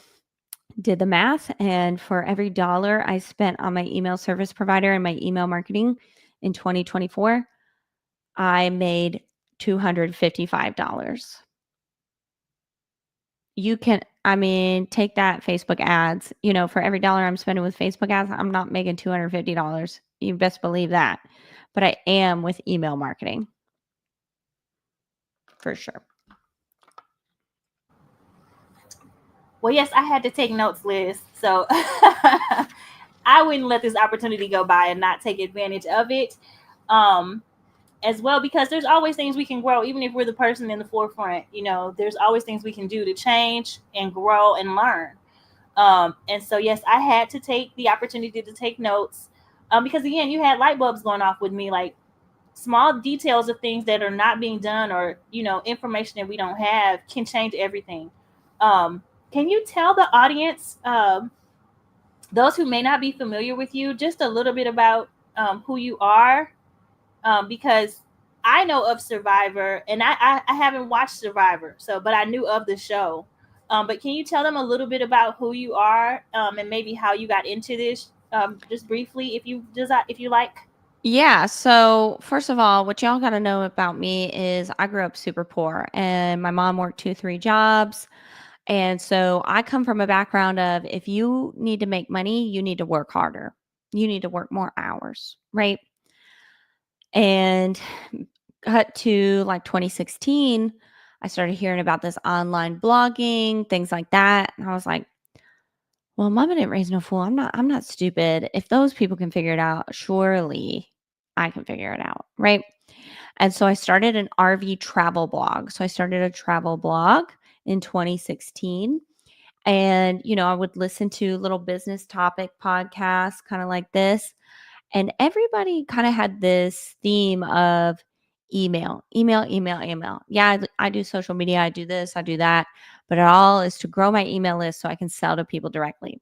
did the math, and for every dollar I spent on my email service provider and my email marketing in 2024, I made $255. You can, take that Facebook ads. For every dollar I'm spending with Facebook ads, I'm not making $250. You best believe that. But I am with email marketing. For sure. Well, yes, I had to take notes, Liz. So I wouldn't let this opportunity go by and not take advantage of it. As well, because there's always things we can grow, even if we're the person in the forefront. There's always things we can do to change and grow and learn. And so, yes, I had to take the opportunity to take notes, because again, you had light bulbs going off with me, like small details of things that are not being done, or information that we don't have can change everything. Can you tell the audience, those who may not be familiar with you, just a little bit about who you are? Because I know of Survivor, and I haven't watched Survivor, but I knew of the show. But can you tell them a little bit about who you are, and maybe how you got into this, just briefly, if you like? Yeah. So, first of all, what y'all got to know about me is I grew up super poor, and my mom worked 2, 3 jobs. And so I come from a background of, if you need to make money, you need to work harder. You need to work more hours, right? And cut to like 2016, I started hearing about this online blogging, things like that. And I was like, well, mama didn't raise no fool. I'm not stupid. If those people can figure it out, surely I can figure it out, right? And so I started an RV travel blog. So I started a travel blog in 2016. And, I would listen to little business topic podcasts, kind of like this. And everybody kind of had this theme of email, email, email, email. Yeah, I do social media. I do this, I do that. But it all is to grow my email list so I can sell to people directly.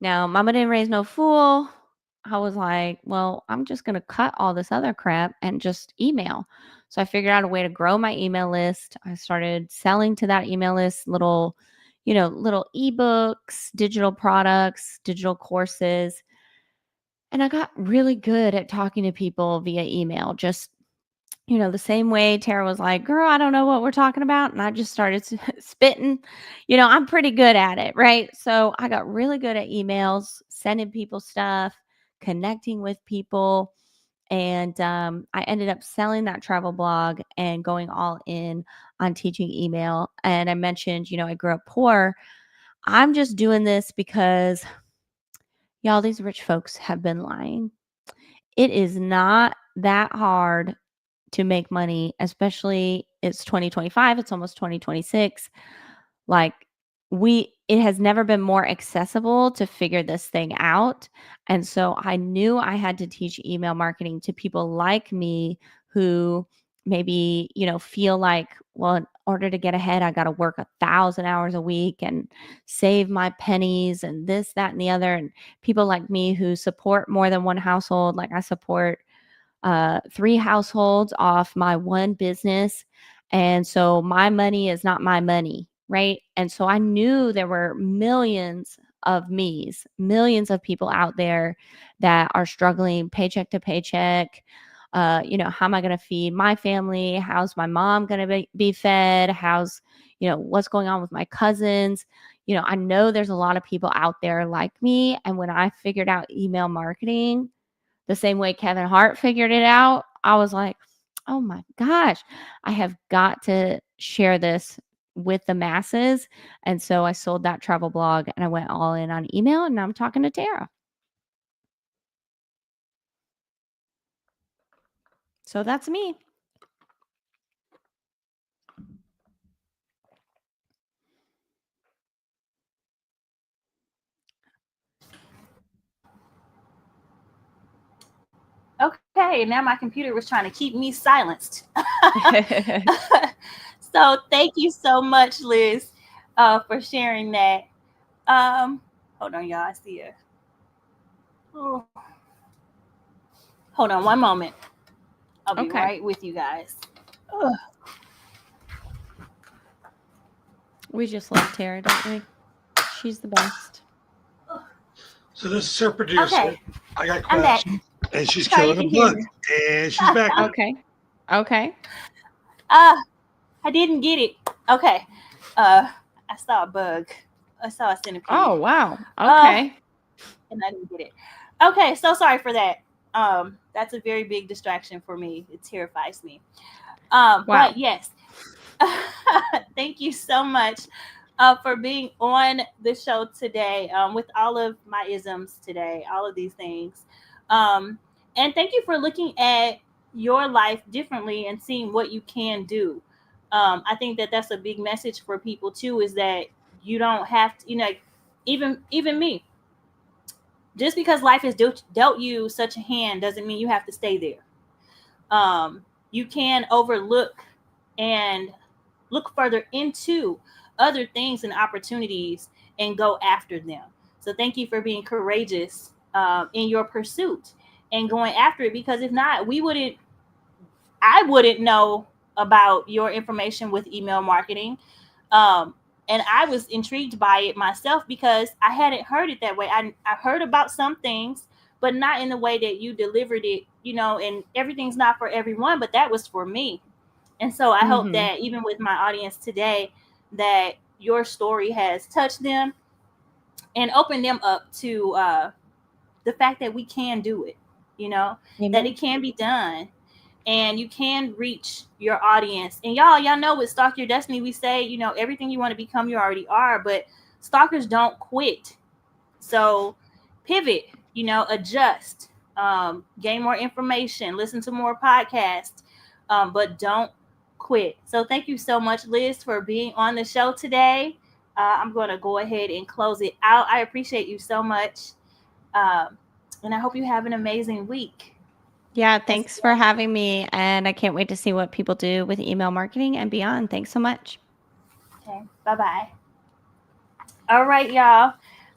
Now, mama didn't raise no fool. I was like, well, I'm just going to cut all this other crap and just email. So I figured out a way to grow my email list. I started selling to that email list little ebooks, digital products, digital courses. And I got really good at talking to people via email, just, the same way Tara was like, girl, I don't know what we're talking about. And I just started spitting. I'm pretty good at it. Right. So I got really good at emails, sending people stuff, connecting with people. And I ended up selling that travel blog and going all in on teaching email. And I mentioned, I grew up poor. I'm just doing this because y'all, these rich folks have been lying. It is not that hard to make money, especially it's 2025, it's almost 2026. Like it has never been more accessible to figure this thing out. And so I knew I had to teach email marketing to people like me who maybe, feel like, well, in order to get ahead, I got to work 1,000 hours a week and save my pennies and this, that, and the other. And people like me who support more than one household, like I support 3 households off my one business. And so my money is not my money, right? And so I knew there were millions of me's, millions of people out there that are struggling paycheck to paycheck. How am I going to feed my family? How's my mom going to be fed? How's, what's going on with my cousins? I know there's a lot of people out there like me. And when I figured out email marketing, the same way Kevin Hart figured it out, I was like, oh my gosh, I have got to share this with the masses. And so I sold that travel blog and I went all in on email, and now I'm talking to Tara. So that's me. Okay, now my computer was trying to keep me silenced. So thank you so much, Liz, for sharing that. Hold on, y'all. I see it. Oh. Hold on one moment. I'll be right with you guys. Ugh. We just love Tara, don't we? She's the best. So this is her producer. Okay. I got I'm back. questions, and she's Sorry, killing you a can hear bug, me. and she's back. Okay. I didn't get it. Okay. I saw a bug. I saw a centipede. Oh, wow. Okay. And I didn't get it. Okay, so sorry for that. That's a very big distraction for me. It terrifies me. Wow. But yes, thank you so much for being on the show today with all of my isms today, all of these things. And thank you for looking at your life differently and seeing what you can do. I think that that's a big message for people too, is that you don't have to, even me, just because life has dealt you such a hand doesn't mean you have to stay there. You can overlook and look further into other things and opportunities and go after them. So thank you for being courageous in your pursuit and going after it, because if not, I wouldn't know about your information with email marketing. And I was intrigued by it myself because I hadn't heard it that way. I heard about some things, but not in the way that you delivered it, and everything's not for everyone, but that was for me. And so I hope that even with my audience today, that your story has touched them and opened them up to the fact that we can do it, that it can be done. And you can reach your audience. And y'all know with Stalk Your Destiny, we say, everything you want to become, you already are. But stalkers don't quit. So pivot, adjust, gain more information, listen to more podcasts, but don't quit. So thank you so much, Liz, for being on the show today. I'm going to go ahead and close it out. I appreciate you so much. And I hope you have an amazing week. Yeah, thanks for having me. And I can't wait to see what people do with email marketing and beyond. Thanks so much. Okay, bye-bye. All right, y'all.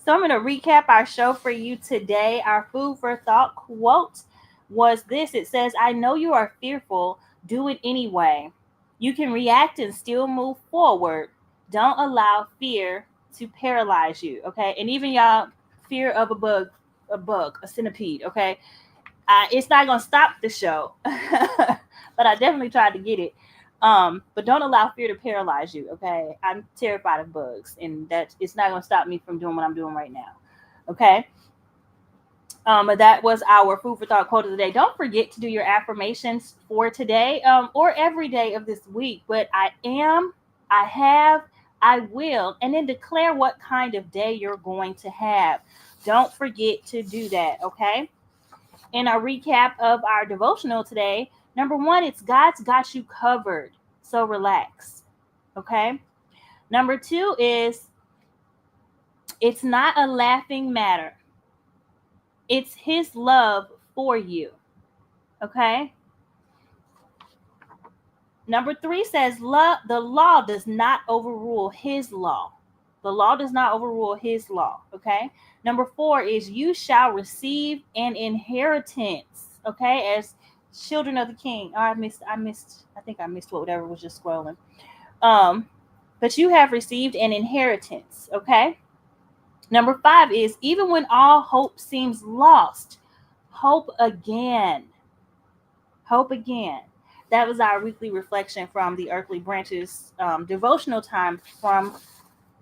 So I'm going to recap our show for you today. Our food for thought quote was this. It says, I know you are fearful. Do it anyway. You can react and still move forward. Don't allow fear to paralyze you. Okay. And even y'all, fear of a bug a centipede. Okay, it's not gonna stop the show, but I definitely tried to get it. But don't allow fear to paralyze you. Okay, I'm terrified of bugs, and that it's not gonna stop me from doing what I'm doing right now. Okay. But that was our food for thought quote of the day. Don't forget to do your affirmations for today, or every day of this week. But I am, I have, I will, and then declare what kind of day you're going to have. Don't forget to do that, okay? In our recap of our devotional today, number 1, it's God's got you covered, so relax, okay? Number 2 is it's not a laughing matter. It's his love for you, okay? Number 3 says the law does not overrule his law. The law does not overrule his law, okay? Number 4 is you shall receive an inheritance, okay, as children of the king. Oh, I think I missed whatever was just scrolling. But you have received an inheritance, okay? Number 5 is even when all hope seems lost, hope again. Hope again. That was our weekly reflection from the Earthly Branches devotional time from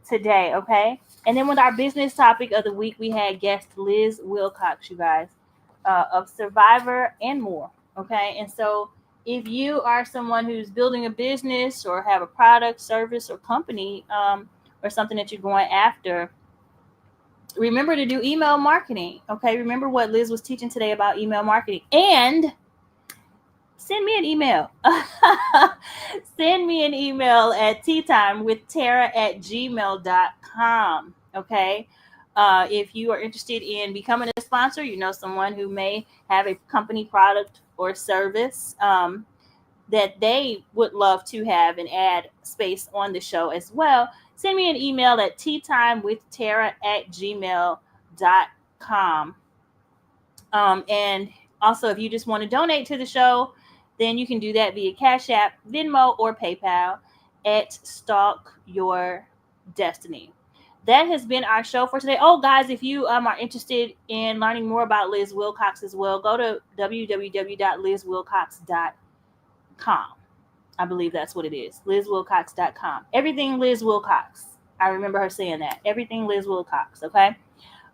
today, okay? And then with our business topic of the week, we had guest Liz Wilcox, you guys, of Survivor and more, okay? And so if you are someone who's building a business or have a product, service, or company, or something that you're going after, remember to do email marketing, okay? Remember what Liz was teaching today about email marketing. And send me an email. Send me an email at teatimewithtara@gmail.com, okay? If you are interested in becoming a sponsor, you know someone who may have a company, product, or service that they would love to have and add space on the show as well, send me an email at teatimewithtara@gmail.com. And also, if you just want to donate to the show, then you can do that via Cash App, Venmo, or PayPal at Stalk Your Destiny. That has been our show for today. Oh, guys, if you are interested in learning more about Liz Wilcox as well, go to www.lizwilcox.com. I believe that's what it is, lizwilcox.com. Everything Liz Wilcox. I remember her saying that. Everything Liz Wilcox, okay?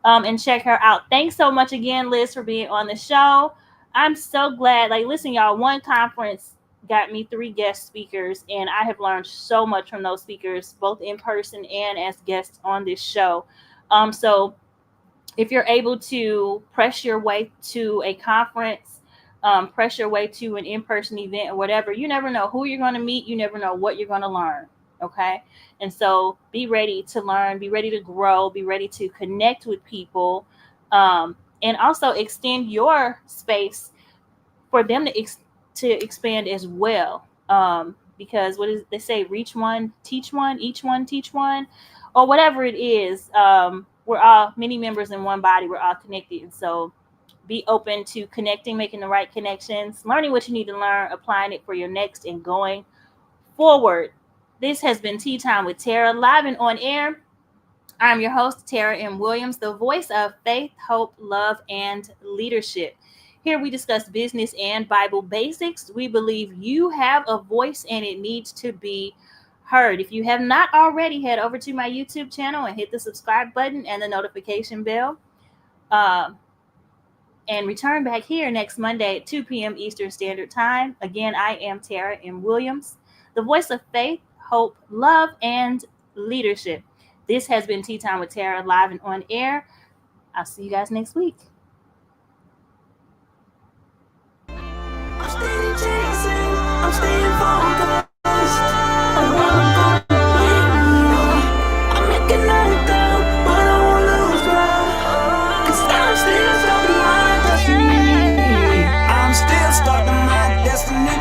And check her out. Thanks so much again, Liz, for being on the show. I'm so glad. Like, listen, y'all, one conference got me 3 guest speakers, and I have learned so much from those speakers, both in person and as guests on this show. So if you're able to press your way to a conference, press your way to an in-person event or whatever, you never know who you're going to meet. You never know what you're going to learn. Okay. And so be ready to learn, be ready to grow, be ready to connect with people, and also extend your space for them to expand as well. Because what is they say, reach one, teach one, each one, teach one, or whatever it is. We're all many members in one body. We're all connected. And so be open to connecting, making the right connections, learning what you need to learn, applying it for your next, and going forward. This has been Tea Time with Tara, live and on air. I'm your host, Tara M. Williams, the voice of faith, hope, love, and leadership. Here we discuss business and Bible basics. We believe you have a voice and it needs to be heard. If you have not already, head over to my YouTube channel and hit the subscribe button and the notification bell. And return back here next Monday at 2 p.m. Eastern Standard Time. Again, I am Tara M. Williams, the voice of faith, hope, love, and leadership. This has been Tea Time with Tara, live and on air. I'll see you guys next week. I'm steady chasing, I'm staying focused on what I'm gonna bring. I'm making no doubt, but I won't lose ground. 'Cause I'm still stuck in my destiny. I'm still stuck in my destiny.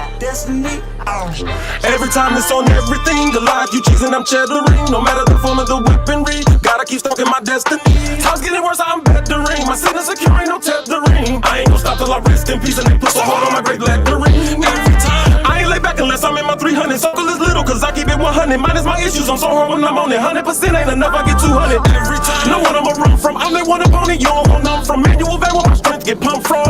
Every time it's on everything, the life you choosing, I'm cheddering. No matter the form of the weaponry, gotta keep stalking my destiny. Times getting worse, I'm bettering. My sin is secure, ain't no tethering. I ain't gonna stop till I rest in peace and they put a hold on my great lettering. Every time, I ain't lay back unless I'm in my 300. Circle is little, cause I keep it it 100. Minus my issues, I'm so hard when I'm on it. 100% ain't enough, I get 200 every time. No one I'ma run from, I'm that one opponent. You don't want none from manual vet where my strength get pumped from.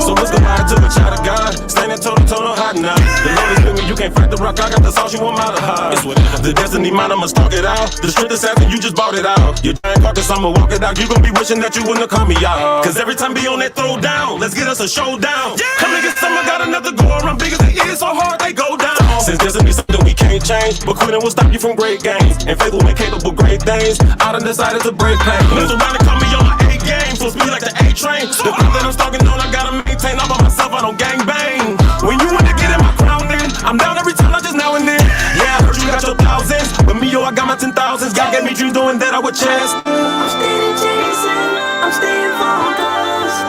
So let's go ride to the child of God. Standing toe to toe, no hiding out. The Lord is with me, you can't fight the rock. I got the sauce, you want my to hide. It's whatever. The destiny mine, I'ma stalk it out. The strength assassin, you just bought it out. Your giant carcass, I'ma walk it out. You gon' be wishing that you wouldn't have called me out. Cause every time be on that throw down, let's get us a showdown. Come and get some, I got another go around. Big as it is, so hard they go down. Since destiny something we can't change, but quitting will stop you from great gains. And faith will make capable great things. I done decided to break pain. Move around and call me on my A game. So speed like the A train. The thing that I'm stalking on, I gotta maintain. All by myself, I don't gang bang. When you want to get in my crown, then I'm down every time, not just now and then. Yeah, I heard you got your thousands, but me, yo, I got my 10,000s. God gave me dreams doing that, I would chance. I'm steady chasing, I'm staying focused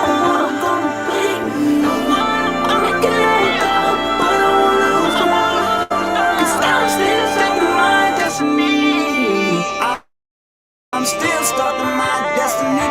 on what I'm gonna be. I'm making it up, but I won't lose hope. 'Cause I'm still stuck in my destiny. I'm still stuck in my destiny.